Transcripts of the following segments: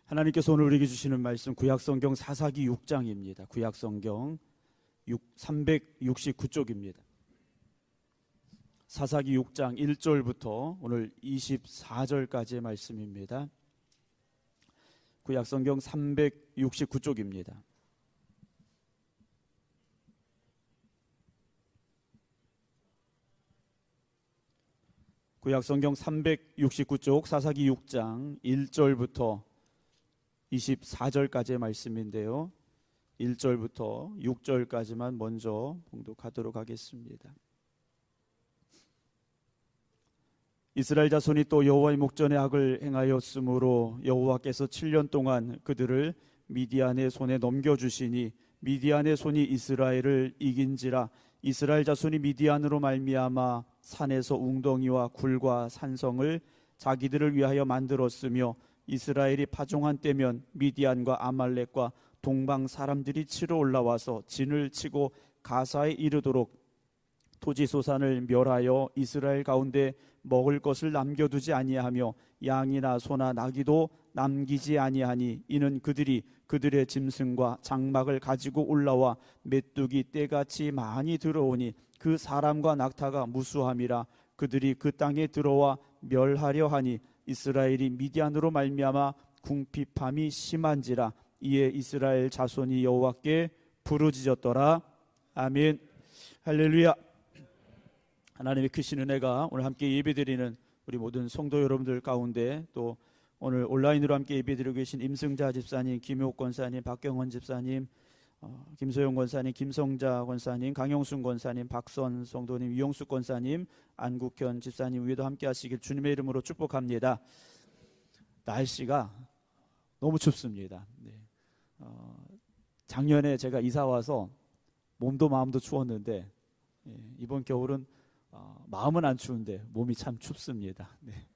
하나님께서 오늘 우리에게 주시는 말씀 구약성경 사사기 6장입니다. 구약성경 369쪽입니다. 사사기 6장 1절부터 오늘 24절까지의 말씀입니다. 구약성경 369쪽입니다. 구약성경 369쪽 사사기 6장 1절부터 24절까지의 말씀인데요. 1절부터 6절까지만 먼저 봉독하도록 하겠습니다. 이스라엘 자손이 또 여호와의 목전에 악을 행하였으므로 여호와께서 7년 동안 그들을 미디안의 손에 넘겨주시니 미디안의 손이 이스라엘을 이긴지라. 이스라엘 자손이 미디안으로 말미암아 산에서 웅덩이와 굴과 산성을 자기들을 위하여 만들었으며 이스라엘이 파종한 때면 미디안과 아말렉과 동방 사람들이 치러 올라와서 진을 치고 가사에 이르도록 토지소산을 멸하여 이스라엘 가운데 먹을 것을 남겨두지 아니하며 양이나 소나 나귀도 남기지 아니하니 이는 그들이 그들의 짐승과 장막을 가지고 올라와 메뚜기 떼같이 많이 들어오니 그 사람과 낙타가 무수함이라. 그들이 그 땅에 들어와 멸하려 하니 이스라엘이 미디안으로 말미암아 궁핍함이 심한지라. 이에 이스라엘 자손이 여호와께 부르짖었더라. 아멘. 할렐루야. 하나님의 크신 은혜가 오늘 함께 예배드리는 우리 모든 성도 여러분들 가운데, 또 오늘 온라인으로 함께 예배드리고 계신 임승자 집사님, 김효옥 권사님, 박경원 집사님, 김소영 권사님, 김성자 권사님, 강영순 권사님, 박선 성도님, 이용수 권사님, 안국현 집사님 위에도 함께 하시길 주님의 이름으로 축복합니다. 날씨가 너무 춥습니다. 네. 작년에 제가 이사 와서 몸도 마음도 추웠는데 이번 겨울은 마음은 안 추운데 몸이 참 춥습니다. 네.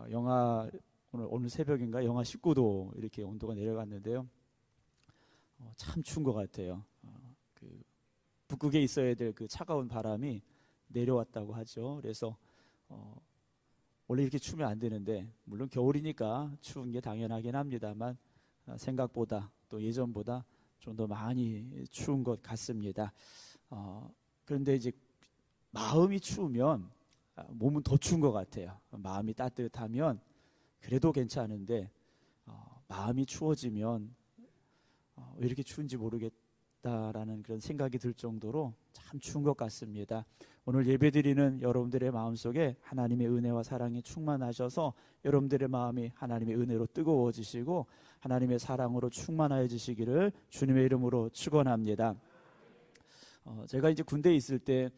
영하 오늘 새벽인가 영하 19도 이렇게 온도가 내려갔는데요. 참 추운 것 같아요. 그 북극에 있어야 될 그 차가운 바람이 내려왔다고 하죠. 그래서 원래 이렇게 추면 안 되는데, 물론 겨울이니까 추운 게 당연하긴 합니다만 생각보다 또 예전보다 좀 더 많이 추운 것 같습니다. 그런데 이제 마음이 추우면 몸은 더 추운 것 같아요. 마음이 따뜻하면 그래도 괜찮은데 마음이 추워지면 왜 이렇게 추운지 모르겠다라는 그런 생각이 들 정도로 참 추운 것 같습니다. 오늘 예배드리는 여러분들의 마음속에 하나님의 은혜와 사랑이 충만하셔서 여러분들의 마음이 하나님의 은혜로 뜨거워지시고 하나님의 사랑으로 충만하여지시기를 주님의 이름으로 축원합니다. 제가 이제 군대에 있을 때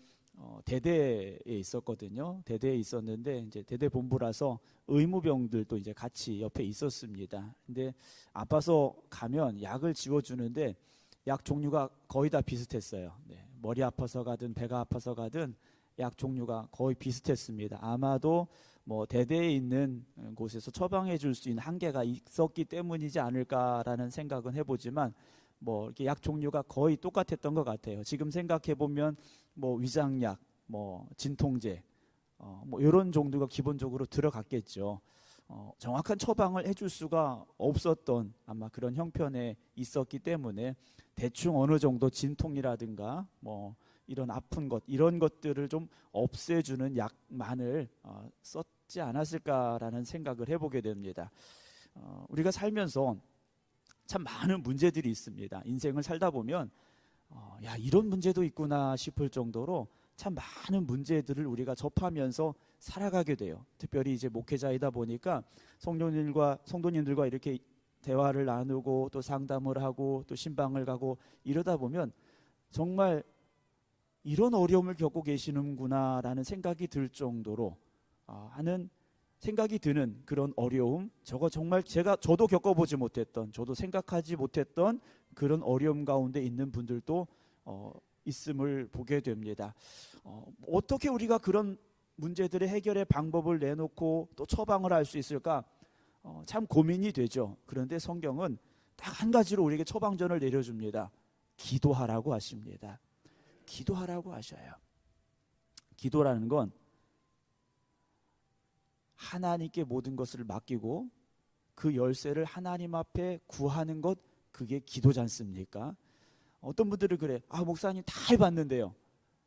대대에 있었거든요. 대대에 있었는데 이제 대대 본부라서 의무병들도 이제 같이 옆에 있었습니다. 근데 아파서 가면 약을 지워주는데 약 종류가 거의 다 비슷했어요. 네. 머리 아파서 가든 배가 아파서 가든 약 종류가 거의 비슷했습니다. 아마도 뭐 대대에 있는 곳에서 처방해 줄 수 있는 한계가 있었기 때문이지 않을까라는 생각은 해보지만 뭐 이렇게 약 종류가 거의 똑같았던 것 같아요. 지금 생각해 보면 뭐 위장약, 뭐 진통제, 뭐 이런 정도가 기본적으로 들어갔겠죠. 정확한 처방을 해줄 수가 없었던 아마 그런 형편에 있었기 때문에 대충 어느 정도 진통이라든가 뭐 이런 아픈 것, 이런 것들을 좀 없애주는 약만을 썼지 않았을까라는 생각을 해보게 됩니다. 우리가 살면서 참 많은 문제들이 있습니다. 인생을 살다 보면 야, 이런 문제도 있구나 싶을 정도로 참 많은 문제들을 우리가 접하면서 살아가게 돼요. 특별히 이제 목회자이다 보니까 성도님들과 이렇게 대화를 나누고 또 상담을 하고 또 신방을 가고 이러다 보면 정말 이런 어려움을 겪고 계시는구나라는 생각이 들 정도로 하는 생각이 드는 그런 어려움, 저거 정말 저도 겪어보지 못했던, 저도 생각하지 못했던 그런 어려움 가운데 있는 분들도 있음을 보게 됩니다. 어떻게 우리가 그런 문제들의 해결의 방법을 내놓고 또 처방을 할 수 있을까? 참 고민이 되죠. 그런데 성경은 딱 한 가지로 우리에게 처방전을 내려줍니다. 기도하라고 하십니다. 기도하라고 하셔요. 기도라는 건 하나님께 모든 것을 맡기고 그 열쇠를 하나님 앞에 구하는 것, 그게 기도지 않습니까? 어떤 분들은 그래, 목사님 다 해봤는데요.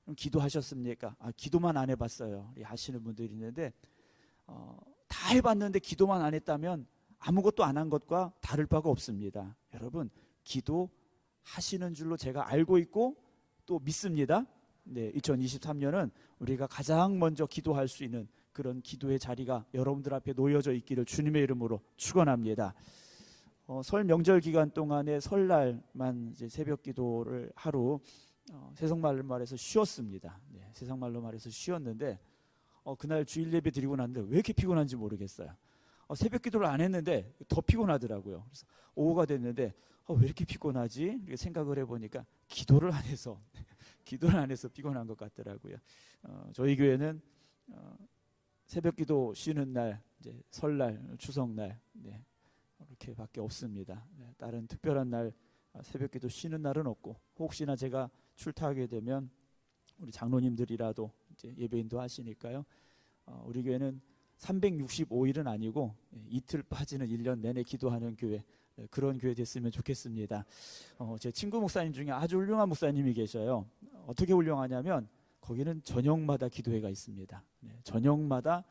그럼 기도하셨습니까? 기도만 안 해봤어요. 하시는 분들이 있는데, 다 해봤는데 기도만 안 했다면 아무것도 안 한 것과 다를 바가 없습니다. 여러분, 기도하시는 줄로 제가 알고 있고 또 믿습니다. 네, 2023년은 우리가 가장 먼저 기도할 수 있는 그런 기도의 자리가 여러분들 앞에 놓여져 있기를 주님의 이름으로 축원합니다. 설 명절 기간 동안에 설날만 이제 새벽 기도를 하루 세상말로 말해서 쉬었습니다. 네, 세상말로 말해서 쉬었는데 그날 주일 예배 드리고 났는데 왜 이렇게 피곤한지 모르겠어요. 새벽 기도를 안 했는데 더 피곤하더라고요. 그래서 오후가 됐는데 왜 이렇게 피곤하지? 이렇게 생각을 해보니까 기도를 안 해서 피곤한 것 같더라고요. 저희 교회는 새벽 기도 쉬는 날, 이제 설날, 추석날, 네, 이렇게밖에 없습니다. 네, 다른 특별한 날 새벽 기도 쉬는 날은 없고, 혹시나 제가 출타하게 되면 우리 장로님들이라도 이제 예배인도 하시니까요. 우리 교회는 365일은 아니고 이틀 빠지는 1년 내내 기도하는 교회, 그런 교회 됐으면 좋겠습니다. 제 친구 목사님 중에 아주 훌륭한 목사님이 계셔요. 어떻게 훌륭하냐면 거기는 저녁마다 기도회가 있습니다. 네, 저녁마다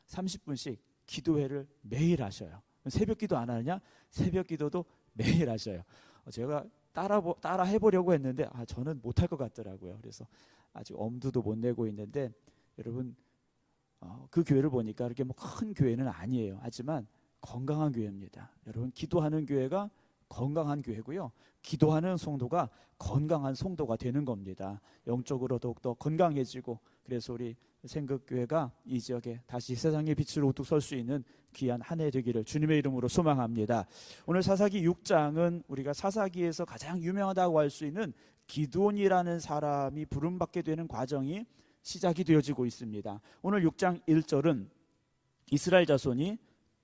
30분씩 기도회를 매일 하셔요. 새벽 기도 안 하느냐? 새벽 기도도 매일 하셔요. 제가 따라 해보려고 했는데 저는 못할 것 같더라고요. 그래서 아직 엄두도 못 내고 있는데, 여러분 그 교회를 보니까 그렇게 뭐 큰 교회는 아니에요. 하지만 건강한 교회입니다. 여러분, 기도하는 교회가 건강한 교회고요, 기도하는 성도가 건강한 성도가 되는 겁니다. 영적으로 더욱더 건강해지고, 그래서 우리 생극교회가 이 지역에 다시 세상의 빛으로 우뚝 설 수 있는 귀한 한 해 되기를 주님의 이름으로 소망합니다. 오늘 사사기 6장은 우리가 사사기에서 가장 유명하다고 할 수 있는 기드온이라는 사람이 부름받게 되는 과정이 시작이 되어지고 있습니다. 오늘 6장 1절은 이스라엘 자손이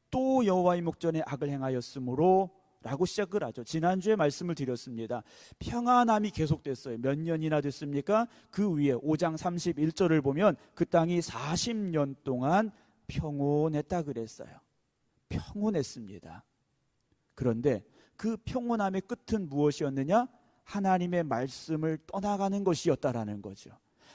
또 여호와의 목전에 악을 행하였으므로 라고 시작을 하죠. 지난주에 말씀을 드렸습니다. 평안함이 계속됐어요. 몇 년이나 됐습니까? 그 위에 5장 31절을 보면 그 땅이 40년 동안 평온했다 그랬어요. 평온했습니다. 그런데 그 평온함의 끝은 무엇이었느냐? 하나님의 말씀을 떠나가는 것이었다라는 거죠.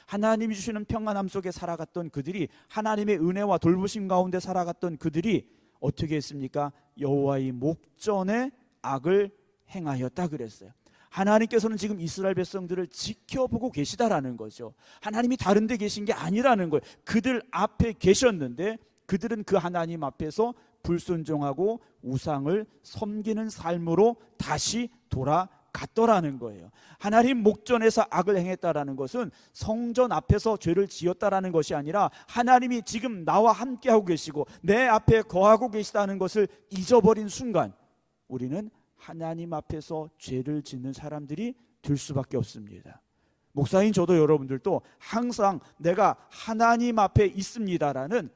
하나님이 주시는 평안함 속에 살아갔던 그들이, 하나님의 은혜와 돌보심 가운데 살아갔던 그들이 어떻게 했습니까? 여호와의 목전에 악을 행하였다 그랬어요. 하나님께서는 지금 이스라엘 백성들을 지켜보고 계시다라는 거죠. 하나님이 다른 데 계신 게 아니라는 거예요. 그들 앞에 계셨는데 그들은 그 하나님 앞에서 불순종하고 우상을 섬기는 삶으로 다시 돌아갔더라는 거예요. 하나님 목전에서 악을 행했다라는 것은 성전 앞에서 죄를 지었다라는 것이 아니라 하나님이 지금 나와 함께하고 계시고 내 앞에 거하고 계시다는 것을 잊어버린 순간 우리는 하나님 앞에서 죄를 짓는 사람들이 될 수밖에 없습니다. 목사인 저도 여러분들도 항상 내가 하나님 앞에 있습니다라는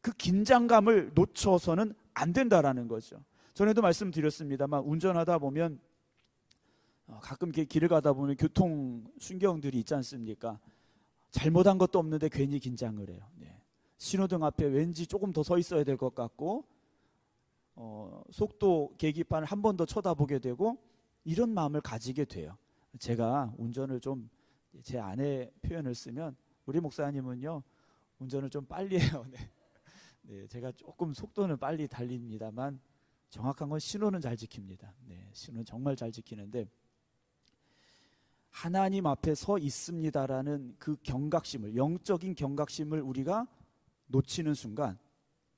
그 긴장감을 놓쳐서는 안 된다라는 거죠. 전에도 말씀드렸습니다만 운전하다 보면 가끔 길을 가다 보면 교통 순경들이 있지 않습니까? 잘못한 것도 없는데 괜히 긴장을 해요. 네. 신호등 앞에 왠지 조금 더 서 있어야 될 것 같고 속도 계기판을 한 번 더 쳐다보게 되고 이런 마음을 가지게 돼요. 제가 운전을 좀 제 아내 표현을 쓰면 우리 목사님은요 운전을 좀 빨리 해요. 네. 네, 제가 조금 속도는 빨리 달립니다만 정확한 건 신호는 잘 지킵니다. 네, 신호는 정말 잘 지키는데 하나님 앞에 서 있습니다라는 그 경각심을, 영적인 경각심을 우리가 놓치는 순간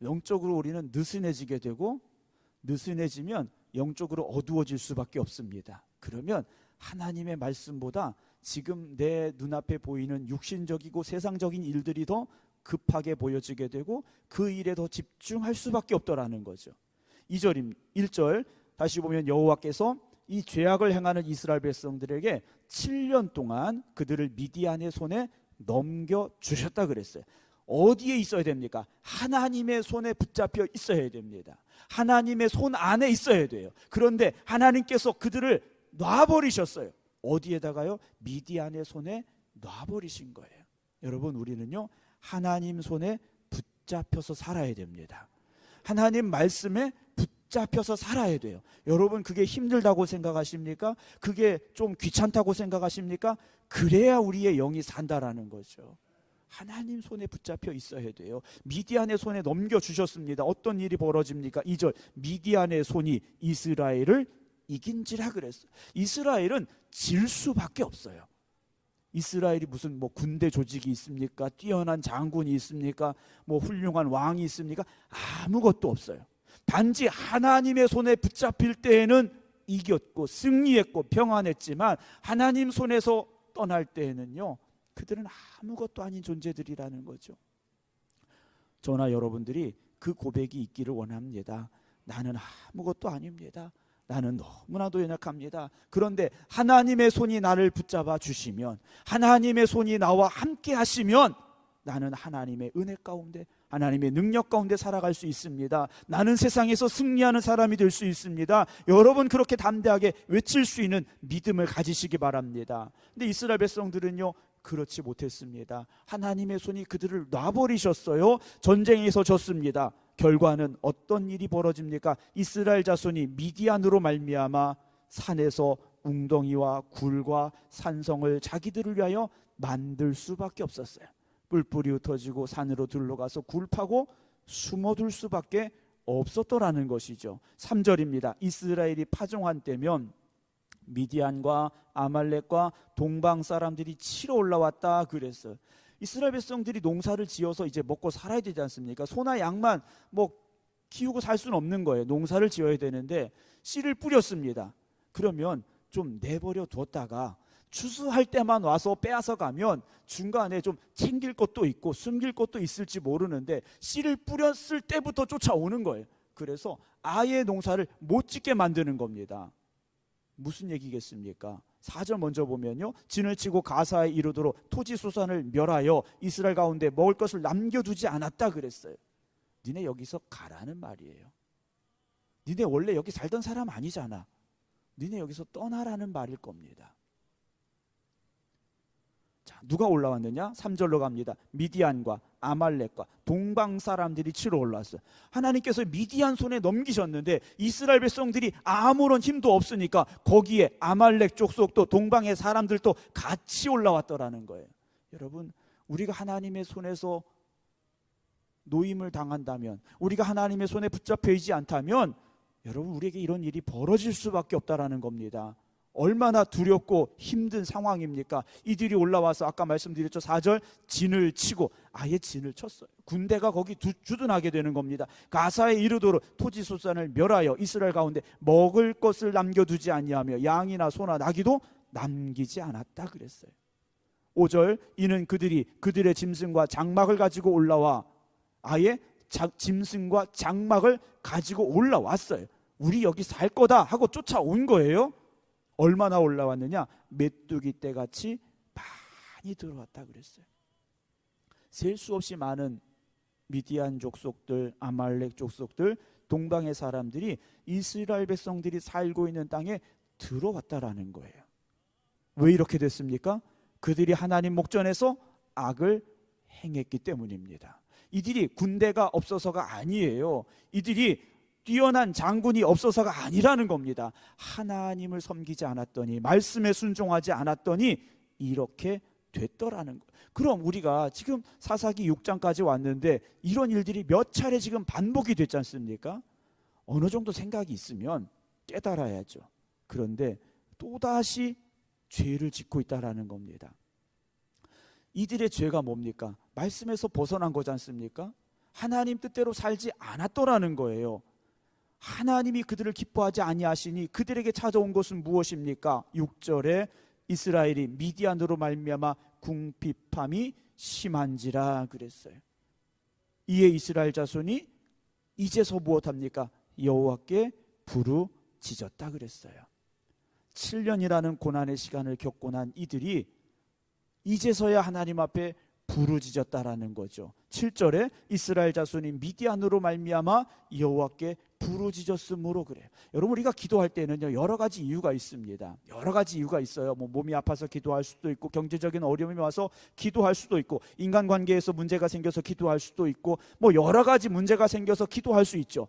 영적으로 우리는 느슨해지게 되고 느슨해지면 영적으로 어두워질 수밖에 없습니다. 그러면 하나님의 말씀보다 지금 내 눈앞에 보이는 육신적이고 세상적인 일들이 더 급하게 보여지게 되고 그 일에 더 집중할 수밖에 없더라는 거죠. 1절 다시 보면 여호와께서 이 죄악을 행하는 이스라엘 백성들에게 7년 동안 그들을 미디안의 손에 넘겨주셨다 그랬어요. 어디에 있어야 됩니까? 하나님의 손에 붙잡혀 있어야 됩니다. 하나님의 손 안에 있어야 돼요. 그런데 하나님께서 그들을 놔버리셨어요. 어디에다가요? 미디안의 손에 놔버리신 거예요. 여러분, 우리는요 하나님 손에 붙잡혀서 살아야 됩니다. 하나님 말씀에 붙잡혀서 살아야 돼요. 여러분, 그게 힘들다고 생각하십니까? 그게 좀 귀찮다고 생각하십니까? 그래야 우리의 영이 산다라는 거죠. 하나님 손에 붙잡혀 있어야 돼요. 미디안의 손에 넘겨주셨습니다. 어떤 일이 벌어집니까? 2절, 미디안의 손이 이스라엘을 이긴지라 그랬어요. 이스라엘은 질 수밖에 없어요. 이스라엘이 무슨 뭐 군대 조직이 있습니까? 뛰어난 장군이 있습니까? 뭐 훌륭한 왕이 있습니까? 아무것도 없어요. 단지 하나님의 손에 붙잡힐 때에는 이겼고 승리했고 평안했지만 하나님 손에서 떠날 때에는요, 그들은 아무것도 아닌 존재들이라는 거죠. 저나 여러분들이 그 고백이 있기를 원합니다. 나는 아무것도 아닙니다. 나는 너무나도 연약합니다. 그런데 하나님의 손이 나를 붙잡아 주시면, 하나님의 손이 나와 함께 하시면 나는 하나님의 은혜 가운데, 하나님의 능력 가운데 살아갈 수 있습니다. 나는 세상에서 승리하는 사람이 될 수 있습니다. 여러분, 그렇게 담대하게 외칠 수 있는 믿음을 가지시기 바랍니다. 근데 이스라엘 백성들은요, 그렇지 못했습니다. 하나님의 손이 그들을 놔버리셨어요. 전쟁에서 졌습니다. 결과는 어떤 일이 벌어집니까? 이스라엘 자손이 미디안으로 말미암아 산에서 웅덩이와 굴과 산성을 자기들을 위하여 만들 수밖에 없었어요. 뿔뿔이 흩어지고 산으로 들러가서 굴 파고 숨어둘 수밖에 없었더라는 것이죠. 3절입니다. 이스라엘이 파종한 때면 미디안과 아말렉과 동방 사람들이 치러 올라왔다 그랬어요. 이스라엘 백성들이 농사를 지어서 이제 먹고 살아야 되지 않습니까? 소나 양만 뭐 키우고 살 수는 없는 거예요. 농사를 지어야 되는데 씨를 뿌렸습니다. 그러면 좀 내버려 두었다가 추수할 때만 와서 빼앗아 가면 중간에 좀 챙길 것도 있고 숨길 것도 있을지 모르는데 씨를 뿌렸을 때부터 쫓아오는 거예요. 그래서 아예 농사를 못 짓게 만드는 겁니다. 무슨 얘기겠습니까? 4절 먼저 보면요, 진을 치고 가사에 이르도록 토지 소산을 멸하여 이스라엘 가운데 먹을 것을 남겨두지 않았다 그랬어요. 니네 여기서 가라는 말이에요. 니네 원래 여기 살던 사람 아니잖아. 니네 여기서 떠나라는 말일 겁니다. 자, 누가 올라왔느냐? 3절로 갑니다. 미디안과 아말렉과 동방 사람들이 치러 올라왔어요. 하나님께서 미디안 손에 넘기셨는데 이스라엘 백성들이 아무런 힘도 없으니까 거기에 아말렉 족속도 동방의 사람들도 같이 올라왔더라는 거예요. 여러분, 우리가 하나님의 손에서 노임을 당한다면, 우리가 하나님의 손에 붙잡혀 있지 않다면 여러분, 우리에게 이런 일이 벌어질 수밖에 없다라는 겁니다. 얼마나 두렵고 힘든 상황입니까? 이들이 올라와서 아까 말씀드렸죠. 4절, 진을 치고, 아예 진을 쳤어요. 군대가 거기 주둔하게 되는 겁니다. 가사에 이르도록 토지 소산을 멸하여 이스라엘 가운데 먹을 것을 남겨두지 아니하며 양이나 소나 나귀도 남기지 않았다 그랬어요. 5절, 이는 그들이 그들의 짐승과 장막을 가지고 올라와, 아예 짐승과 장막을 가지고 올라왔어요. 우리 여기 살 거다 하고 쫓아온 거예요. 얼마나 올라왔느냐? 메뚜기 떼같이 많이 들어왔다 그랬어요. 셀 수 없이 많은 미디안 족속들, 아말렉 족속들, 동방의 사람들이 이스라엘 백성들이 살고 있는 땅에 들어왔다라는 거예요. 왜 이렇게 됐습니까? 그들이 하나님 목전에서 악을 행했기 때문입니다. 이들이 군대가 없어서가 아니에요. 이들이 뛰어난 장군이 없어서가 아니라는 겁니다. 하나님을 섬기지 않았더니, 말씀에 순종하지 않았더니 이렇게 됐더라는 거예요. 그럼 우리가 지금 사사기 6장까지 왔는데 이런 일들이 몇 차례 지금 반복이 됐지 않습니까? 어느 정도 생각이 있으면 깨달아야죠. 그런데 또다시 죄를 짓고 있다는 겁니다. 이들의 죄가 뭡니까? 말씀에서 벗어난 거지 않습니까? 하나님 뜻대로 살지 않았더라는 거예요. 하나님이 그들을 기뻐하지 아니하시니 그들에게 찾아온 것은 무엇입니까? 6절에 이스라엘이 미디안으로 말미암아 궁핍함이 심한지라 그랬어요. 이에 이스라엘 자손이 이제서 무엇합니까? 여호와께 부르짖었다 그랬어요. 7년이라는 고난의 시간을 겪고 난 이들이 이제서야 하나님 앞에 부르짖었다라는 거죠. 7절에 이스라엘 자손이 미디안으로 말미암아 여호와께 부르짖었으므로 그래요. 여러분, 우리가 기도할 때는요, 여러 가지 이유가 있습니다. 여러 가지 이유가 있어요. 몸이 아파서 기도할 수도 있고, 경제적인 어려움이 와서 기도할 수도 있고, 인간관계에서 문제가 생겨서 기도할 수도 있고, 여러 가지 문제가 생겨서 기도할 수 있죠.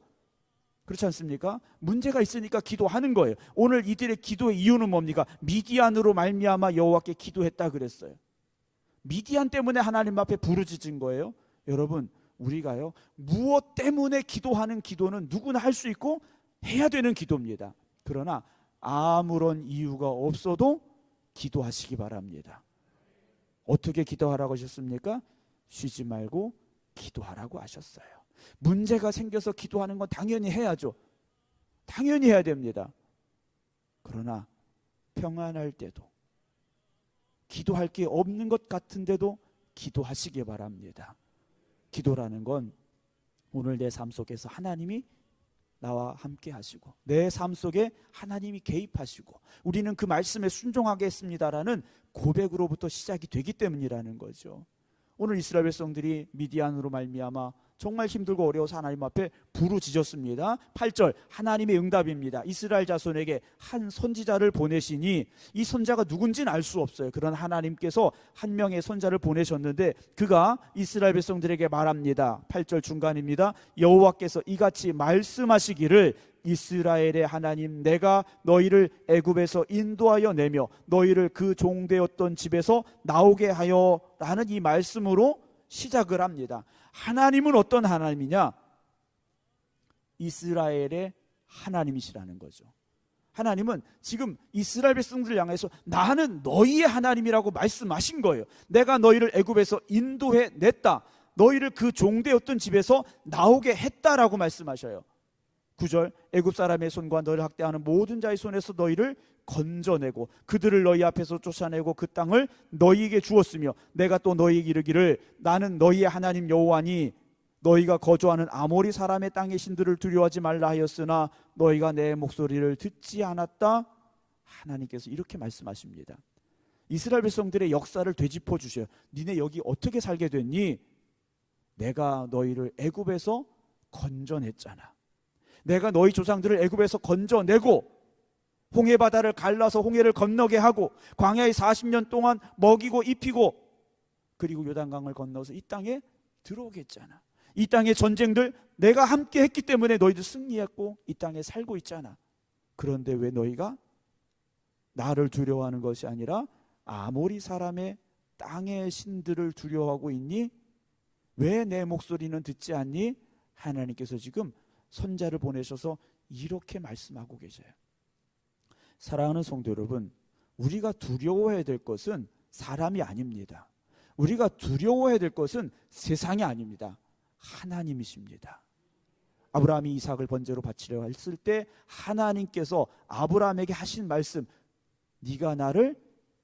그렇지 않습니까? 문제가 있으니까 기도하는 거예요. 오늘 이들의 기도의 이유는 뭡니까? 미디안으로 말미암아 여호와께 기도했다 그랬어요. 미디안 때문에 하나님 앞에 부르짖은 거예요. 여러분, 우리가요, 무엇 때문에 기도하는 기도는 누구나 할 수 있고 해야 되는 기도입니다. 그러나 아무런 이유가 없어도 기도하시기 바랍니다. 어떻게 기도하라고 하셨습니까? 쉬지 말고 기도하라고 하셨어요. 문제가 생겨서 기도하는 건 당연히 해야죠. 당연히 해야 됩니다. 그러나 평안할 때도, 기도할 게 없는 것 같은데도 기도하시기 바랍니다. 기도라는 건 오늘 내 삶 속에서 하나님이 나와 함께 하시고 내 삶 속에 하나님이 개입하시고 우리는 그 말씀에 순종하겠습니다라는 고백으로부터 시작이 되기 때문이라는 거죠. 오늘 이스라엘 백성들이 미디안으로 말미암아 정말 힘들고 어려워서 하나님 앞에 부르짖었습니다. 8절 하나님의 응답입니다. 이스라엘 자손에게 한 선지자를 보내시니 이 선자가 누군지는 알 수 없어요. 그런 하나님께서 한 명의 선자를 보내셨는데 그가 이스라엘 백성들에게 말합니다. 8절 중간입니다. 여호와께서 이같이 말씀하시기를 이스라엘의 하나님 내가 너희를 애굽에서 인도하여 내며 너희를 그 종되었던 집에서 나오게 하여 라는 이 말씀으로 시작을 합니다. 하나님은 어떤 하나님이냐? 이스라엘의 하나님이시라는 거죠. 하나님은 지금 이스라엘 백성들을 향해서 나는 너희의 하나님이라고 말씀하신 거예요. 내가 너희를 애굽에서 인도해 냈다. 너희를 그 종되었던 집에서 나오게 했다라고 말씀하셔요. 9절 애굽 사람의 손과 너희를 학대하는 모든 자의 손에서 너희를 건져내고 그들을 너희 앞에서 쫓아내고 그 땅을 너희에게 주었으며 내가 또 너희에게 이르기를 나는 너희의 하나님 여호와니 너희가 거주하는 아모리 사람의 땅의 신들을 두려워하지 말라 하였으나 너희가 내 목소리를 듣지 않았다. 하나님께서 이렇게 말씀하십니다. 이스라엘 백성들의 역사를 되짚어 주셔요. 니네 여기 어떻게 살게 됐니? 내가 너희를 애굽에서 건져냈잖아. 내가 너희 조상들을 애굽에서 건져내고 홍해 바다를 갈라서 홍해를 건너게 하고 광야에 40년 동안 먹이고 입히고 그리고 요단강을 건너서 이 땅에 들어오게 했잖아. 이 땅의 전쟁들 내가 함께 했기 때문에 너희도 승리했고 이 땅에 살고 있잖아. 그런데 왜 너희가 나를 두려워하는 것이 아니라 아모리 사람의 땅의 신들을 두려워하고 있니? 왜 내 목소리는 듣지 않니? 하나님께서 지금 선자를 보내셔서 이렇게 말씀하고 계셔요. 사랑하는 성도 여러분, 우리가 두려워해야 될 것은 사람이 아닙니다. 우리가 두려워해야 될 것은 세상이 아닙니다. 하나님이십니다. 아브라함이 이삭을 번제로 바치려 했을 때 하나님께서 아브라함에게 하신 말씀, 네가 나를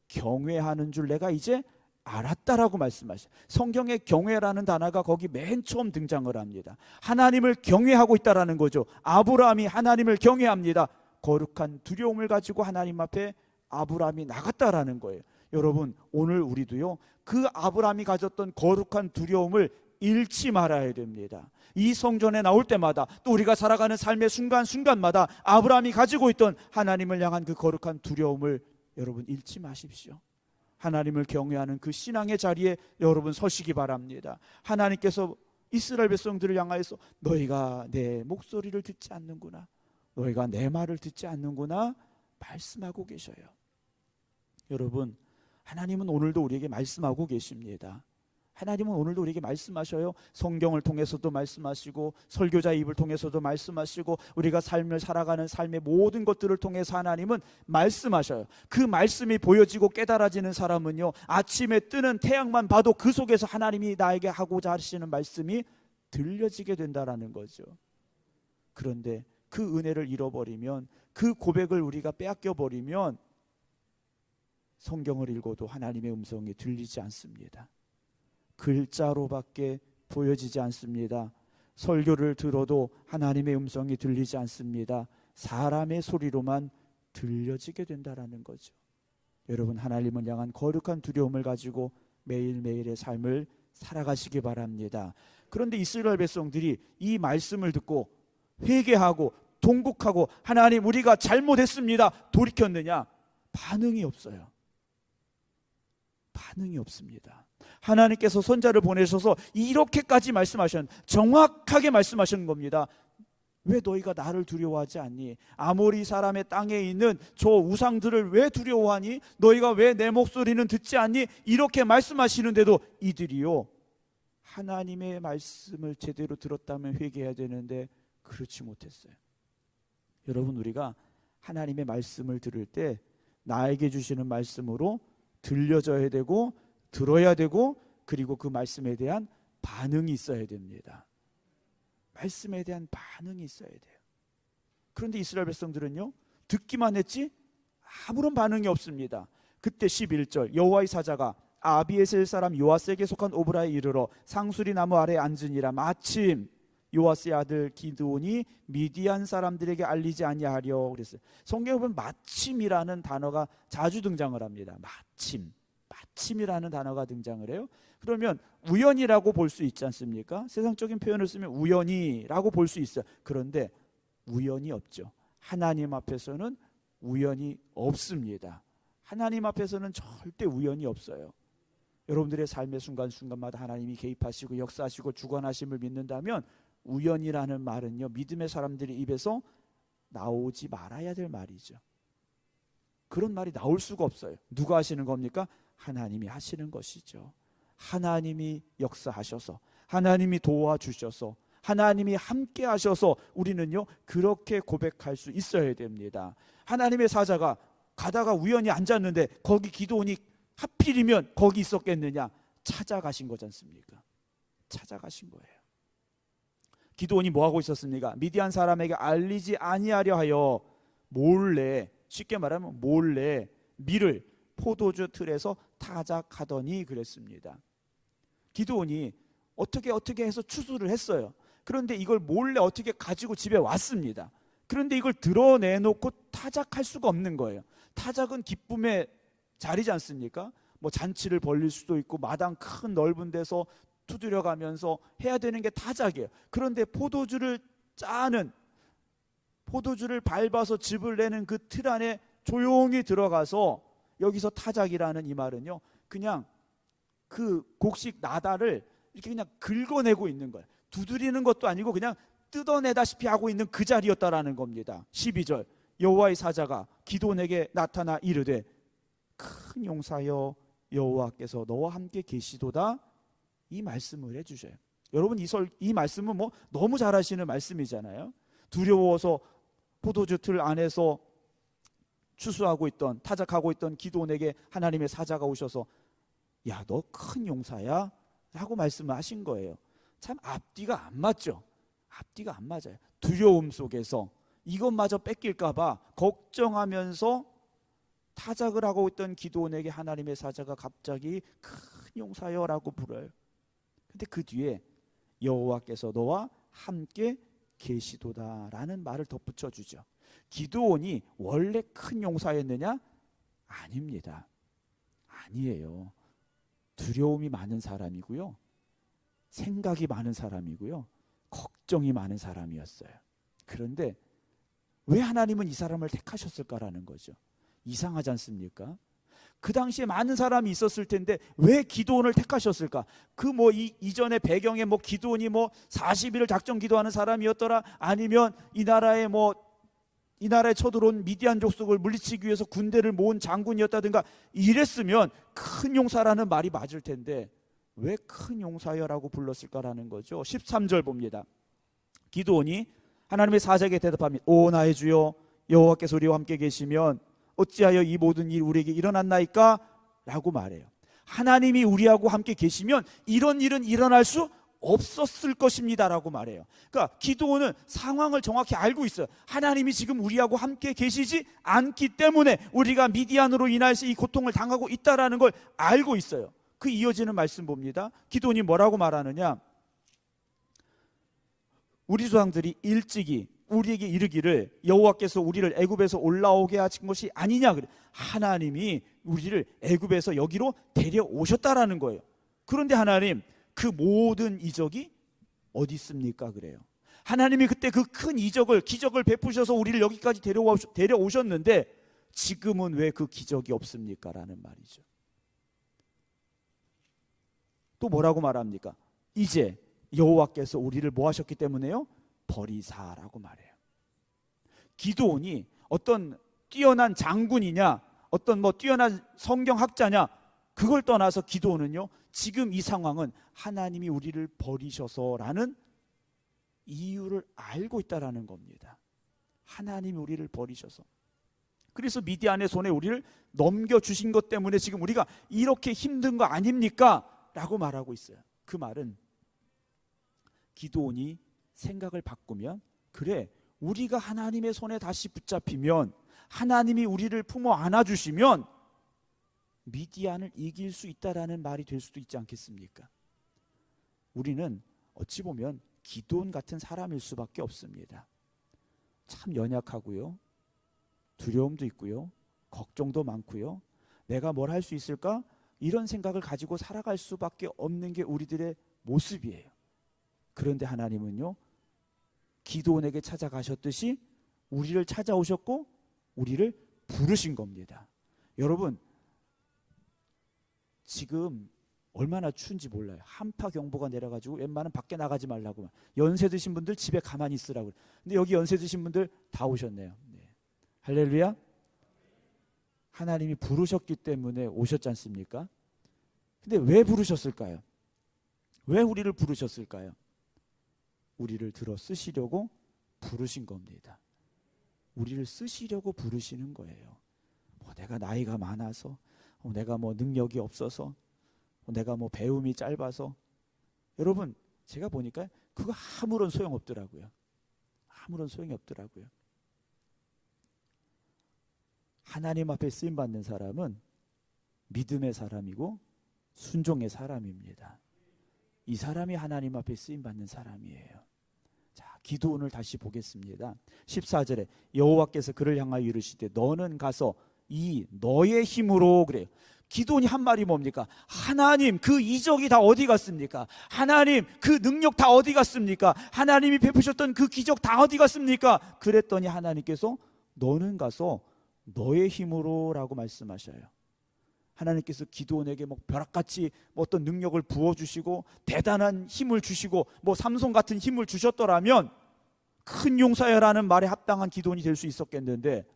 경외하는 줄 내가 이제 알았다라고 말씀하셔요. 성경에 경외라는 단어가 거기 맨 처음 등장을 합니다. 하나님을 경외하고 있다라는 거죠. 아브라함이 하나님을 경외합니다. 거룩한 두려움을 가지고 하나님 앞에 아브라함이 나갔다라는 거예요. 여러분, 오늘 우리도요 그 아브라함이 가졌던 거룩한 두려움을 잃지 말아야 됩니다. 이 성전에 나올 때마다 또 우리가 살아가는 삶의 순간순간마다 아브라함이 가지고 있던 하나님을 향한 그 거룩한 두려움을 여러분 잃지 마십시오. 하나님을 경외하는 그 신앙의 자리에 여러분 서시기 바랍니다. 하나님께서 이스라엘 백성들을 향하여서 너희가 내 목소리를 듣지 않는구나, 너희가 내 말을 듣지 않는구나 말씀하고 계셔요. 여러분, 하나님은 오늘도 우리에게 말씀하고 계십니다. 하나님은 오늘도 우리에게 말씀하셔요. 성경을 통해서도 말씀하시고 설교자의 입을 통해서도 말씀하시고 우리가 삶을 살아가는 삶의 모든 것들을 통해서 하나님은 말씀하셔요. 그 말씀이 보여지고 깨달아지는 사람은요 아침에 뜨는 태양만 봐도 그 속에서 하나님이 나에게 하고자 하시는 말씀이 들려지게 된다라는 거죠. 그런데 그 은혜를 잃어버리면, 그 고백을 우리가 빼앗겨버리면 성경을 읽어도 하나님의 음성이 들리지 않습니다. 글자로밖에 보여지지 않습니다. 설교를 들어도 하나님의 음성이 들리지 않습니다. 사람의 소리로만 들려지게 된다라는 거죠. 여러분, 하나님을 향한 거룩한 두려움을 가지고 매일매일의 삶을 살아가시기 바랍니다. 그런데 이스라엘 백성들이 이 말씀을 듣고 회개하고 통곡하고 하나님 우리가 잘못했습니다 돌이켰느냐? 반응이 없어요. 반응이 없습니다. 하나님께서 선자를 보내셔서 이렇게까지 말씀하셨는, 정확하게 말씀하시는 겁니다. 왜 너희가 나를 두려워하지 않니? 아모리 사람의 땅에 있는 저 우상들을 왜 두려워하니? 너희가 왜 내 목소리는 듣지 않니? 이렇게 말씀하시는데도 이들이요, 하나님의 말씀을 제대로 들었다면 회개해야 되는데 그렇지 못했어요. 여러분, 우리가 하나님의 말씀을 들을 때 나에게 주시는 말씀으로 들려져야 되고 들어야 되고, 그리고 그 말씀에 대한 반응이 있어야 됩니다. 말씀에 대한 반응이 있어야 돼요. 그런데 이스라엘 백성들은요, 듣기만 했지 아무런 반응이 없습니다. 그때 11절, 여호와의 사자가 아비에셀 사람 요아스에게 속한 오브라에 이르러 상수리 나무 아래에 앉으니라. 마침 요아스의 아들 기드온이 미디안 사람들에게 알리지 아니하려 그랬어요. 성경에 보면 마침이라는 단어가 자주 등장을 합니다. 마침이라는 단어가 등장을 해요. 그러면 우연이라고 볼 수 있지 않습니까? 세상적인 표현을 쓰면 우연이라고 볼 수 있어요. 그런데 우연이 없죠. 하나님 앞에서는 우연이 없습니다. 하나님 앞에서는 절대 우연이 없어요. 여러분들의 삶의 순간순간마다 하나님이 개입하시고 역사하시고 주관하심을 믿는다면 우연이라는 말은요, 믿음의 사람들의 입에서 나오지 말아야 될 말이죠. 그런 말이 나올 수가 없어요. 누가 하시는 겁니까? 하나님이 하시는 것이죠. 하나님이 역사하셔서, 하나님이 도와주셔서, 하나님이 함께 하셔서 우리는요, 그렇게 고백할 수 있어야 됩니다. 하나님의 사자가 가다가 우연히 앉았는데 거기 기드온이 하필이면 거기 있었겠느냐? 찾아가신 거지 않습니까? 찾아가신 거예요. 기드온이 뭐하고 있었습니까? 미디안 사람에게 알리지 아니하려 하여 몰래, 쉽게 말하면 몰래 밀을 포도주 틀에서 타작하더니 그랬습니다. 기드온이 어떻게 해서 추수를 했어요. 그런데 이걸 몰래 어떻게 가지고 집에 왔습니다. 그런데 이걸 드러내놓고 타작할 수가 없는 거예요. 타작은 기쁨의 자리지 않습니까? 뭐 잔치를 벌릴 수도 있고 마당 큰 넓은 데서 두드려가면서 해야 되는 게 타작이에요. 그런데 포도주를 밟아서 즙을 내는 그 틀 안에 조용히 들어가서, 여기서 타작이라는 이 말은요, 그냥 그 곡식 나다를 이렇게 그냥 긁어내고 있는 거예요. 두드리는 것도 아니고 그냥 뜯어내다시피 하고 있는 그 자리였다라는 겁니다. 12절, 여호와의 사자가 기드온에게 나타나 이르되 큰 용사여 여호와께서 너와 함께 계시도다. 이 말씀을 해주셔요. 여러분, 이 말씀은 뭐 너무 잘하시는 말씀이잖아요. 두려워서 포도주 틀 안에서 추수하고 있던, 타작하고 있던 기드온에게 하나님의 사자가 오셔서 야, 너 큰 용사야? 라고 말씀을 하신 거예요. 참 앞뒤가 안 맞죠. 앞뒤가 안 맞아요. 두려움 속에서 이것마저 뺏길까 봐 걱정하면서 타작을 하고 있던 기드온에게 하나님의 사자가 갑자기 큰 용사여라고 불어요. 근데 그 뒤에 여호와께서 너와 함께 계시도다라는 말을 덧붙여 주죠. 기드온이 원래 큰 용사였느냐? 아닙니다. 아니에요. 두려움이 많은 사람이고요, 생각이 많은 사람이고요, 걱정이 많은 사람이었어요. 그런데 왜 하나님은 이 사람을 택하셨을까라는 거죠. 이상하지 않습니까? 그 당시에 많은 사람이 있었을 텐데 왜 기드온을 택하셨을까? 그 뭐 이전의 배경에 뭐 기드온이 뭐 40일을 작전 기도하는 사람이었더라, 아니면 이 나라에 쳐들어온 미디안 족속을 물리치기 위해서 군대를 모은 장군이었다든가 이랬으면 큰 용사라는 말이 맞을 텐데 왜 큰 용사여라고 불렀을까라는 거죠. 13절 봅니다. 기드온이 하나님의 사자에게 대답합니다. 오 나의 주여 여호와께서 우리와 함께 계시면 어찌하여 이 모든 일이 우리에게 일어났나이까? 라고 말해요. 하나님이 우리하고 함께 계시면 이런 일은 일어날 수 없었을 것입니다 라고 말해요. 그러니까 기드온은 상황을 정확히 알고 있어요. 하나님이 지금 우리하고 함께 계시지 않기 때문에 우리가 미디안으로 인해서 이 고통을 당하고 있다는 걸 알고 있어요. 그 이어지는 말씀 봅니다. 기드온이 뭐라고 말하느냐? 우리 조상들이 일찍이 우리에게 이르기를 여호와께서 우리를 애굽에서 올라오게 하신 것이 아니냐 그래. 하나님이 우리를 애굽에서 여기로 데려오셨다라는 거예요. 그런데 하나님, 그 모든 이적이 어디 있습니까? 그래요. 하나님이 그때 그 큰 기적을 베푸셔서 우리를 여기까지 데려오셨는데 지금은 왜 그 기적이 없습니까? 라는 말이죠. 또 뭐라고 말합니까? 이제 여호와께서 우리를 뭐 하셨기 때문에요? 버리사라고 말해요. 기드온이 어떤 뛰어난 장군이냐, 어떤 뛰어난 성경학자냐, 그걸 떠나서 기드온은요, 지금 이 상황은 하나님이 우리를 버리셔서라는 이유를 알고 있다라는 겁니다. 하나님이 우리를 버리셔서. 그래서 미디안의 손에 우리를 넘겨주신 것 때문에 지금 우리가 이렇게 힘든 거 아닙니까? 라고 말하고 있어요. 그 말은 기드온이 생각을 바꾸면, 그래, 우리가 하나님의 손에 다시 붙잡히면, 하나님이 우리를 품어 안아주시면 미디안을 이길 수 있다라는 말이 될 수도 있지 않겠습니까? 우리는 어찌 보면 기드온 같은 사람일 수밖에 없습니다. 참 연약하고요, 두려움도 있고요, 걱정도 많고요, 내가 뭘 할 수 있을까? 이런 생각을 가지고 살아갈 수밖에 없는 게 우리들의 모습이에요. 그런데 하나님은요, 기드온에게 찾아가셨듯이 우리를 찾아오셨고 우리를 부르신 겁니다. 여러분, 지금 얼마나 추운지 몰라요. 한파 경보가 내려가지고 웬만하면 밖에 나가지 말라고, 연세 드신 분들 집에 가만히 있으라고. 근데 여기 연세 드신 분들 다 오셨네요. 네. 할렐루야. 하나님이 부르셨기 때문에 오셨지 않습니까? 근데 왜 부르셨을까요? 왜 우리를 부르셨을까요? 우리를 들어 쓰시려고 부르신 겁니다. 우리를 쓰시려고 부르시는 거예요. 내가 나이가 많아서, 내가 능력이 없어서, 내가 배움이 짧아서. 여러분, 제가 보니까 그거 아무런 소용없더라고요. 아무런 소용이 없더라고요. 하나님 앞에 쓰임받는 사람은 믿음의 사람이고 순종의 사람입니다. 이 사람이 하나님 앞에 쓰임받는 사람이에요. 자, 기드온을 다시 보겠습니다. 14절에 여호와께서 그를 향하여 이르시되 너는 가서 이 너의 힘으로, 그래요. 기드온이 한 말이 뭡니까? 하나님, 그 이적이 다 어디 갔습니까? 하나님, 그 능력 다 어디 갔습니까? 하나님이 베푸셨던 그 기적 다 어디 갔습니까? 그랬더니 하나님께서 너는 가서 너의 힘으로 라고 말씀하셔요. 하나님께서 기드온에게 벼락같이 어떤 능력을 부어주시고 대단한 힘을 주시고 삼손 같은 힘을 주셨더라면 큰 용사여라는 말에 합당한 기드온이 될 수 있었겠는데,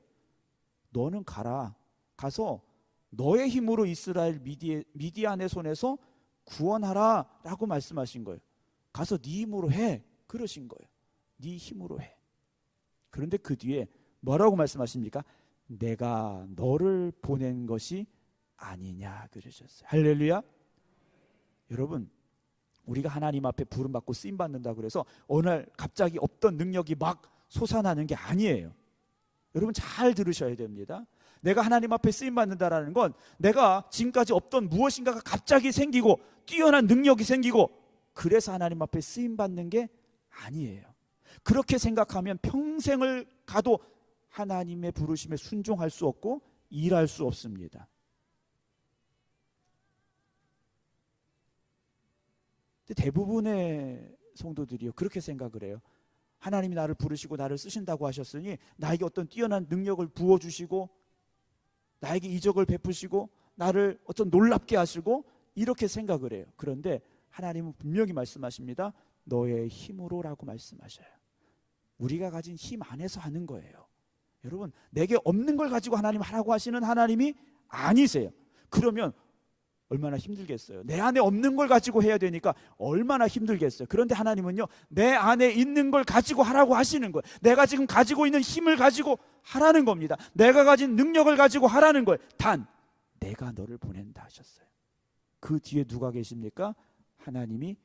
너는 가라, 가서 너의 힘으로 이스라엘 미디안의 손에서 구원하라 라고 말씀하신 거예요. 가서 네 힘으로 해, 그러신 거예요. 네 힘으로 해. 그런데 그 뒤에 뭐라고 말씀하십니까? 내가 너를 보낸 것이 아니냐 그러셨어요. 할렐루야. 여러분, 우리가 하나님 앞에 부름받고 쓰임받는다 그래서 어느 날 갑자기 없던 능력이 막 솟아나는 게 아니에요. 여러분 잘 들으셔야 됩니다. 내가 하나님 앞에 쓰임받는다라는 건 내가 지금까지 없던 무엇인가가 갑자기 생기고 뛰어난 능력이 생기고 그래서 하나님 앞에 쓰임받는 게 아니에요. 그렇게 생각하면 평생을 가도 하나님의 부르심에 순종할 수 없고 일할 수 없습니다. 대부분의 성도들이요 그렇게 생각을 해요. 하나님이 나를 부르시고 나를 쓰신다고 하셨으니 나에게 어떤 뛰어난 능력을 부어주시고 나에게 이적을 베푸시고 나를 어떤 놀랍게 하시고 이렇게 생각을 해요. 그런데 하나님은 분명히 말씀하십니다. 너의 힘으로 라고 말씀하셔요. 우리가 가진 힘 안에서 하는 거예요. 여러분, 내게 없는 걸 가지고 하나님 하라고 하시는 하나님이 아니세요. 그러면 얼마나 힘들겠어요. 내 안에 없는 걸 가지고 해야 되니까 얼마나 힘들겠어요. 그런데 하나님은요, 내 안에 있는 걸 가지고 하라고 하시는 거예요. 내가 지금 가지고 있는 힘을 가지고 하라는 겁니다. 내가 가진 능력을 가지고 하라는 거예요. 단 내가 너를 보낸다 하셨어요. 그 뒤에 누가 계십니까? 하나님이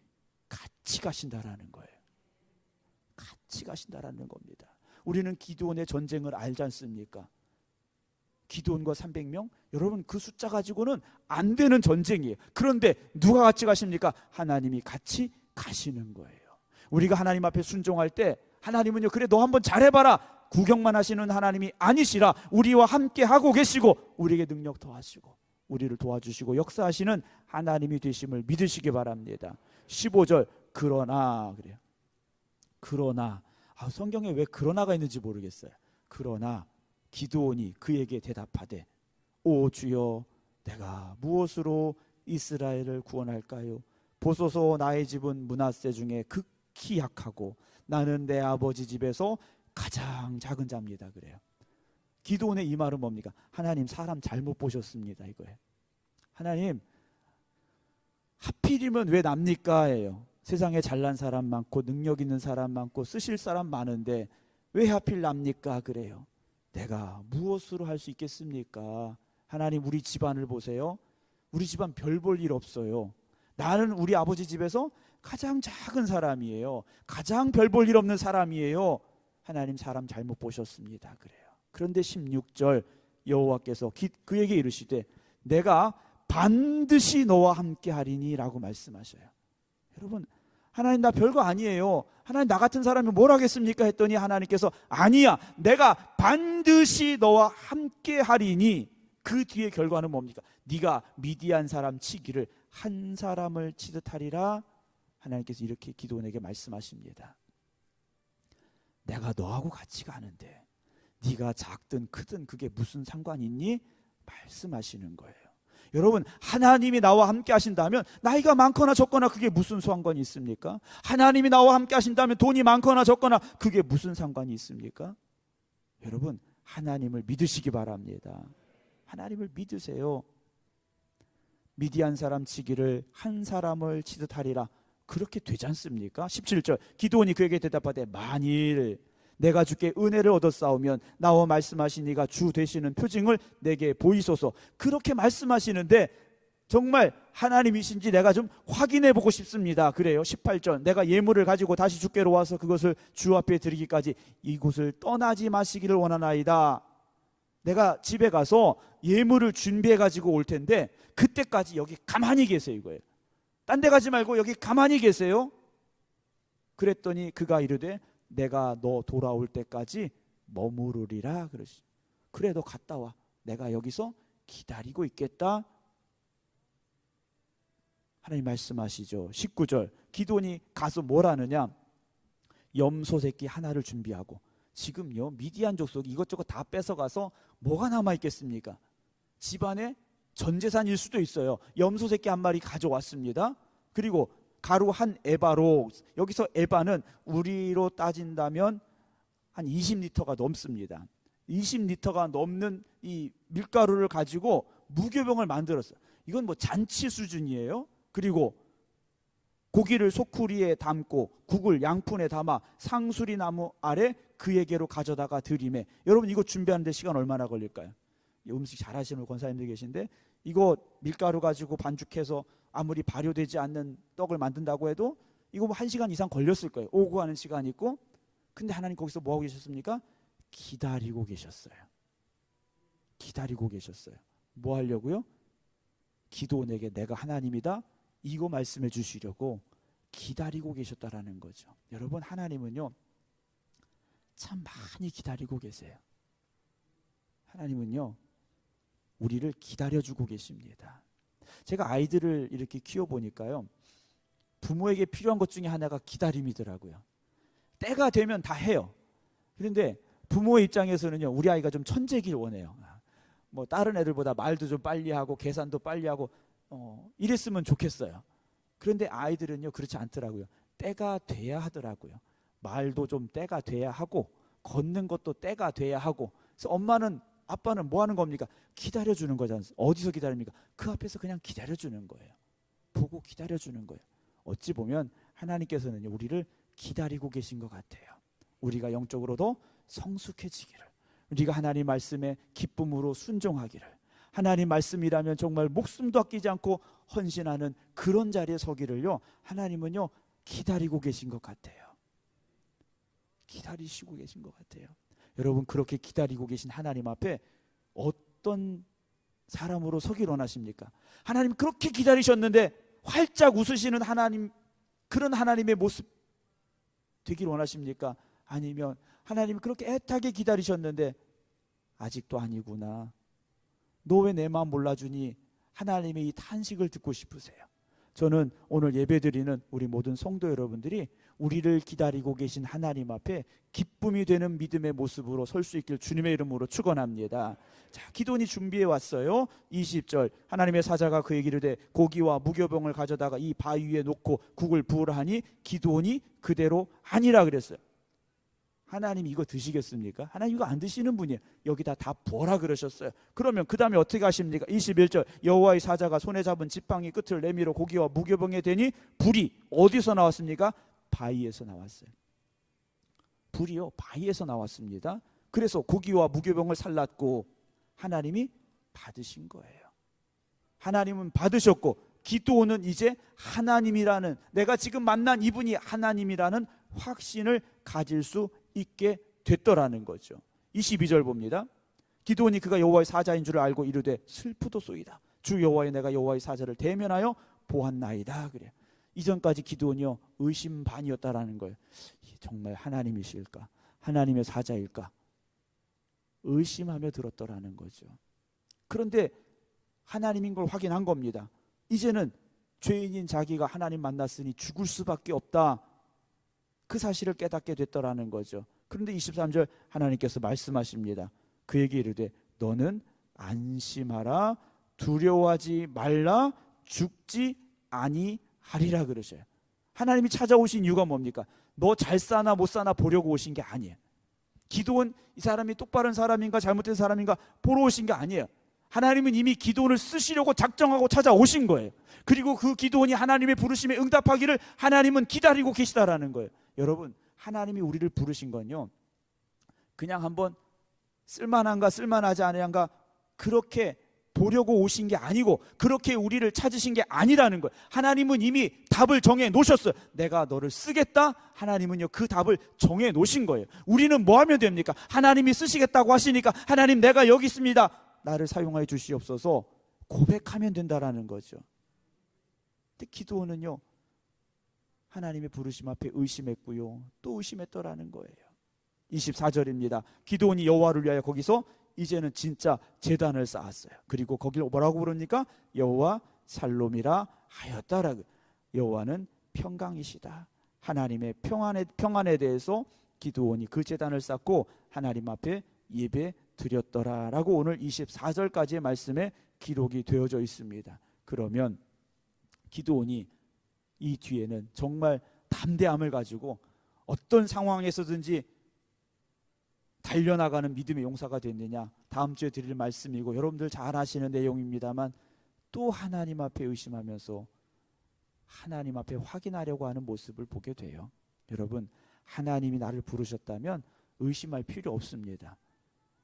같이 가신다라는 거예요. 같이 가신다라는 겁니다. 우리는 기드온의 전쟁을 알지 않습니까? 기드온과 300명? 여러분 그 숫자 가지고는 안 되는 전쟁이에요. 그런데 누가 같이 가십니까? 하나님이 같이 가시는 거예요. 우리가 하나님 앞에 순종할 때 하나님은요, 그래 너 한번 잘해봐라 구경만 하시는 하나님이 아니시라 우리와 함께 하고 계시고 우리에게 능력 더하시고 우리를 도와주시고 역사하시는 하나님이 되심을 믿으시기 바랍니다. 15절 그러나 그래요. 그러나 성경에 왜 그러나가 있는지 모르겠어요. 그러나 기드온이 그에게 대답하되 오 주여 내가 무엇으로 이스라엘을 구원할까요? 보소서 나의 집은 므낫세 중에 극히 약하고 나는 내 아버지 집에서 가장 작은 자입니다. 그래요. 기도원의 이 말은 뭡니까? 하나님 사람 잘못 보셨습니다. 이거예요. 하나님 하필이면 왜 납니까? 예요. 세상에 잘난 사람 많고 능력 있는 사람 많고 쓰실 사람 많은데 왜 하필 납니까? 그래요. 내가 무엇으로 할 수 있겠습니까? 하나님 우리 집안을 보세요. 우리 집안 별 볼 일 없어요. 나는 우리 아버지 집에서 가장 작은 사람이에요. 가장 별 볼 일 없는 사람이에요. 하나님 사람 잘못 보셨습니다. 그래요. 그런데 16절 여호와께서 그에게 이르시되 내가 반드시 너와 함께 하리니 라고 말씀하셔요. 여러분 하나님 나 별거 아니에요. 하나님 나 같은 사람이 뭘 하겠습니까? 했더니 하나님께서 아니야 내가 반드시 너와 함께 하리니 그 뒤에 결과는 뭡니까? 네가 미디안 사람 치기를 한 사람을 치듯 하리라. 하나님께서 이렇게 기도원에게 말씀하십니다. 내가 너하고 같이 가는데 네가 작든 크든 그게 무슨 상관이 있니? 말씀하시는 거예요. 여러분 하나님이 나와 함께 하신다면 나이가 많거나 적거나 그게 무슨 상관이 있습니까? 하나님이 나와 함께 하신다면 돈이 많거나 적거나 그게 무슨 상관이 있습니까? 여러분 하나님을 믿으시기 바랍니다. 하나님을 믿으세요. 미디안 사람 치기를 한 사람을 치듯 하리라. 그렇게 되지 않습니까? 17절 기드온이 그에게 대답하되 만일 내가 주께 은혜를 얻었사오면 나와 말씀하신 이가 주 되시는 표징을 내게 보이소서. 그렇게 말씀하시는데 정말 하나님이신지 내가 좀 확인해 보고 싶습니다. 그래요. 18절 내가 예물을 가지고 다시 주께로 와서 그것을 주 앞에 드리기까지 이곳을 떠나지 마시기를 원하나이다. 내가 집에 가서 예물을 준비해 가지고 올 텐데 그때까지 여기 가만히 계세요. 이거예요. 딴 데 가지 말고 여기 가만히 계세요. 그랬더니 그가 이르되 내가 너 돌아올 때까지 머무르리라. 그러시. 그래 너 갔다 와. 내가 여기서 기다리고 있겠다. 하나님 말씀하시죠. 19절 기드온이 가서 뭘 하느냐? 염소 새끼 하나를 준비하고 지금요 미디안 족속이 이것저것 다 뺏어가서 뭐가 남아있겠습니까? 집안에 전 재산일 수도 있어요. 염소 새끼 한 마리 가져왔습니다. 그리고 가루 한 에바로, 여기서 에바는 우리로 따진다면 한 20리터가 넘습니다. 20리터가 넘는 이 밀가루를 가지고 무교병을 만들었어요. 이건 뭐 잔치 수준이에요. 그리고 고기를 소쿠리에 담고 국을 양푼에 담아 상수리 나무 아래 그에게로 가져다가 드리매. 여러분 이거 준비하는데 시간 얼마나 걸릴까요? 음식 잘 하시는 권사님들 계신데 이거 밀가루 가지고 반죽해서 아무리 발효되지 않는 떡을 만든다고 해도 이거 뭐 1시간 이상 걸렸을 거예요. 오고 가는 시간이 있고. 근데 하나님 거기서 뭐 하고 계셨습니까? 기다리고 계셨어요. 기다리고 계셨어요. 뭐 하려고요? 기도원에게 내가 하나님이다 이거 말씀해 주시려고 기다리고 계셨다라는 거죠. 여러분 하나님은요 참 많이 기다리고 계세요. 하나님은요 우리를 기다려주고 계십니다. 제가 아이들을 이렇게 키워보니까요 부모에게 필요한 것 중에 하나가 기다림이더라고요. 때가 되면 다 해요. 그런데 부모의 입장에서는요 우리 아이가 좀 천재길 원해요. 뭐 다른 애들보다 말도 좀 빨리 하고 계산도 빨리 하고 이랬으면 좋겠어요. 그런데 아이들은요 그렇지 않더라고요. 때가 돼야 하더라고요. 말도 좀 때가 돼야 하고 걷는 것도 때가 돼야 하고. 그래서 엄마는 아빠는 뭐 하는 겁니까? 기다려주는 거잖아요. 어디서 기다립니까? 그 앞에서 그냥 기다려주는 거예요. 보고 기다려주는 거예요. 어찌 보면 하나님께서는 우리를 기다리고 계신 것 같아요. 우리가 영적으로도 성숙해지기를, 우리가 하나님 말씀에 기쁨으로 순종하기를, 하나님 말씀이라면 정말 목숨도 아끼지 않고 헌신하는 그런 자리에 서기를요 하나님은요 기다리고 계신 것 같아요. 기다리시고 계신 것 같아요. 여러분 그렇게 기다리고 계신 하나님 앞에 어떤 사람으로 서기를 원하십니까? 하나님 그렇게 기다리셨는데 활짝 웃으시는 하나님, 그런 하나님의 모습 되길 원하십니까? 아니면 하나님 그렇게 애타게 기다리셨는데 아직도 아니구나, 너 왜 내 마음 몰라주니, 하나님의 이 탄식을 듣고 싶으세요? 저는 오늘 예배드리는 우리 모든 성도 여러분들이 우리를 기다리고 계신 하나님 앞에 기쁨이 되는 믿음의 모습으로 설 수 있길 주님의 이름으로 축원합니다. 자, 기도원이 준비해 왔어요. 20절 하나님의 사자가 그에게 이르되 고기와 무교병을 가져다가 이 바위 위에 놓고 국을 부으라 하니 기도원이 그대로 아니라 그랬어요. 하나님 이거 드시겠습니까? 하나님 이거 안 드시는 분이에요. 여기다 다 부어라 그러셨어요. 그러면 그 다음에 어떻게 하십니까? 21절 여호와의 사자가 손에 잡은 지팡이 끝을 내밀어 고기와 무교병에 대니 불이 어디서 나왔습니까? 바위에서 나왔어요. 불이요 바위에서 나왔습니다. 그래서 고기와 무교병을 살랐고 하나님이 받으신 거예요. 하나님은 받으셨고 기도는 이제 하나님이라는, 내가 지금 만난 이분이 하나님이라는 확신을 가질 수 있게 됐더라는 거죠. 22절 봅니다. 기도원이 그가 여호와의 사자인 줄을 알고 이르되 슬프도소이다. 주 여호와의 내가 여호와의 사자를 대면하여 보았나이다. 그래. 이전까지 기도원이요 의심 반이었다라는 거예요. 정말 하나님이실까? 하나님의 사자일까? 의심하며 들었더라는 거죠. 그런데 하나님인 걸 확인한 겁니다. 이제는 죄인인 자기가 하나님 만났으니 죽을 수밖에 없다. 그 사실을 깨닫게 됐더라는 거죠. 그런데 23절 하나님께서 말씀하십니다. 그에게 이르되 너는 안심하라 두려워하지 말라 죽지 아니하리라 그러셔요. 하나님이 찾아오신 이유가 뭡니까? 너 잘 사나 못 사나 보려고 오신 게 아니에요. 기도원 이 사람이 똑바른 사람인가 잘못된 사람인가 보러 오신 게 아니에요. 하나님은 이미 기도원을 쓰시려고 작정하고 찾아오신 거예요. 그리고 그 기도원이 하나님의 부르심에 응답하기를 하나님은 기다리고 계시다라는 거예요. 여러분 하나님이 우리를 부르신 건요 그냥 한번 쓸만한가 쓸만하지 않은가 그렇게 보려고 오신 게 아니고 그렇게 우리를 찾으신 게 아니라는 거예요. 하나님은 이미 답을 정해 놓으셨어요. 내가 너를 쓰겠다. 하나님은요 그 답을 정해 놓으신 거예요. 우리는 뭐 하면 됩니까? 하나님이 쓰시겠다고 하시니까 하나님 내가 여기 있습니다. 나를 사용하여 주시옵소서 고백하면 된다라는 거죠. 근데 기도원은요 하나님의 부르심 앞에 의심했고요 또 의심했더라는 거예요. 24절입니다. 기도원이 여호와를 위하여 거기서 이제는 진짜 제단을 쌓았어요. 그리고 거기를 뭐라고 부릅니까? 여호와 살롬이라 하였다라고. 여호와는 평강이시다. 하나님의 평안에 대해서 기도원이 그 제단을 쌓고 하나님 앞에 예배 드렸더라라고 오늘 24절까지의 말씀에 기록이 되어져 있습니다. 그러면 기도원이 이 뒤에는 정말 담대함을 가지고 어떤 상황에서든지 달려나가는 믿음의 용사가 됐느냐, 다음 주에 드릴 말씀이고 여러분들 잘 아시는 내용입니다만 또 하나님 앞에 의심하면서 하나님 앞에 확인하려고 하는 모습을 보게 돼요. 여러분 하나님이 나를 부르셨다면 의심할 필요 없습니다.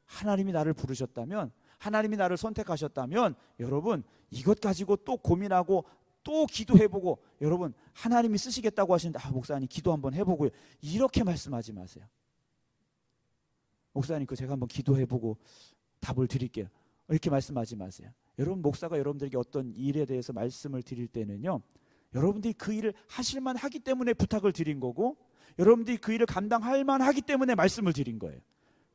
하나님이 나를 부르셨다면, 하나님이 나를 선택하셨다면 여러분 이것 가지고 또 고민하고 또 기도해보고, 여러분 하나님이 쓰시겠다고 하시는데 목사님 기도 한번 해보고요 이렇게 말씀하지 마세요. 목사님 그 제가 한번 기도해보고 답을 드릴게요 이렇게 말씀하지 마세요. 여러분 목사가 여러분들에게 어떤 일에 대해서 말씀을 드릴 때는요 여러분들이 그 일을 하실만 하기 때문에 부탁을 드린 거고 여러분들이 그 일을 감당할 만하기 때문에 말씀을 드린 거예요.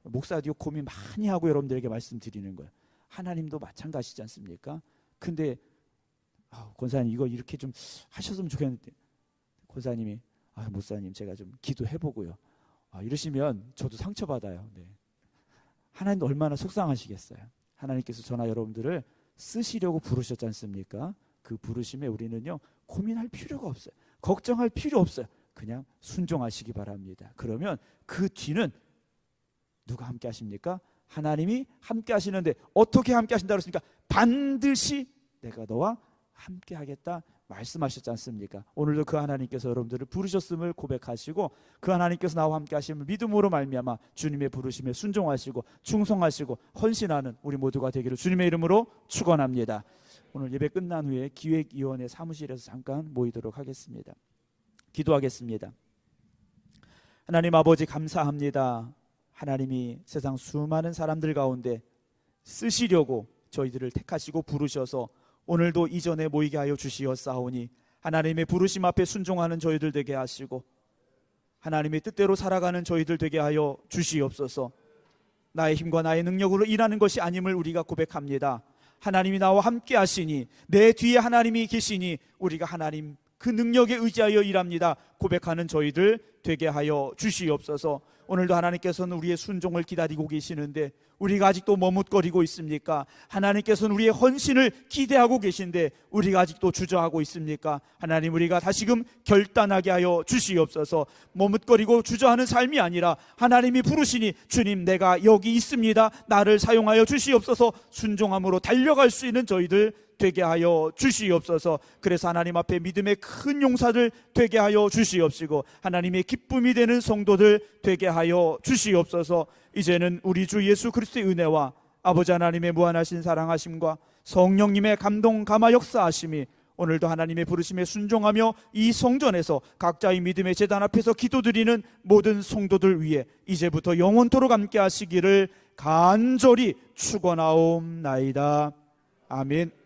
목사도 고민 많이 하고 여러분들에게 말씀드리는 거예요. 하나님도 마찬가지지 않습니까? 근데 권사님 이거 이렇게 좀 하셨으면 좋겠는데 권사님이 목사님 제가 좀 기도해보고요 이러시면 저도 상처받아요. 네. 하나님도 얼마나 속상하시겠어요. 하나님께서 저나 여러분들을 쓰시려고 부르셨지 않습니까? 그 부르심에 우리는요 고민할 필요가 없어요. 걱정할 필요 없어요. 그냥 순종하시기 바랍니다. 그러면 그 뒤는 누가 함께 하십니까? 하나님이 함께 하시는데 어떻게 함께 하신다고 했습니까? 반드시 내가 너와 함께 하겠다 말씀하셨지 않습니까? 오늘도 그 하나님께서 여러분들을 부르셨음을 고백하시고 그 하나님께서 나와 함께 하심을 믿음으로 말미암아 주님의 부르심에 순종하시고 충성하시고 헌신하는 우리 모두가 되기를 주님의 이름으로 축원합니다. 오늘 예배 끝난 후에 기획위원회 사무실에서 잠깐 모이도록 하겠습니다. 기도하겠습니다. 하나님 아버지 감사합니다. 하나님이 세상 수많은 사람들 가운데 쓰시려고 저희들을 택하시고 부르셔서 오늘도 이전에 모이게 하여 주시었사오니 하나님의 부르심 앞에 순종하는 저희들 되게 하시고 하나님의 뜻대로 살아가는 저희들 되게 하여 주시옵소서. 나의 힘과 나의 능력으로 일하는 것이 아님을 우리가 고백합니다. 하나님이 나와 함께 하시니, 내 뒤에 하나님이 계시니 우리가 하나님 그 능력에 의지하여 일합니다 고백하는 저희들 되게 하여 주시옵소서. 오늘도 하나님께서는 우리의 순종을 기다리고 계시는데 우리가 아직도 머뭇거리고 있습니까? 하나님께서는 우리의 헌신을 기대하고 계신데 우리가 아직도 주저하고 있습니까? 하나님, 우리가 다시금 결단하게 하여 주시옵소서. 머뭇거리고 주저하는 삶이 아니라 하나님이 부르시니 주님 내가 여기 있습니다, 나를 사용하여 주시옵소서, 순종함으로 달려갈 수 있는 저희들 되게 하여 주시옵소서. 그래서 하나님 앞에 믿음의 큰 용사들 되게 하여 주시옵시고 하나님의 기쁨이 되는 성도들 되게 하여 주시옵소서. 이제는 우리 주 예수 그리스도의 은혜와 아버지 하나님의 무한하신 사랑하심과 성령님의 감동 감화 역사하심이 오늘도 하나님의 부르심에 순종하며 이 성전에서 각자의 믿음의 제단 앞에서 기도드리는 모든 성도들 위해 이제부터 영원토록 함께 하시기를 간절히 축원하옵나이다. 아멘.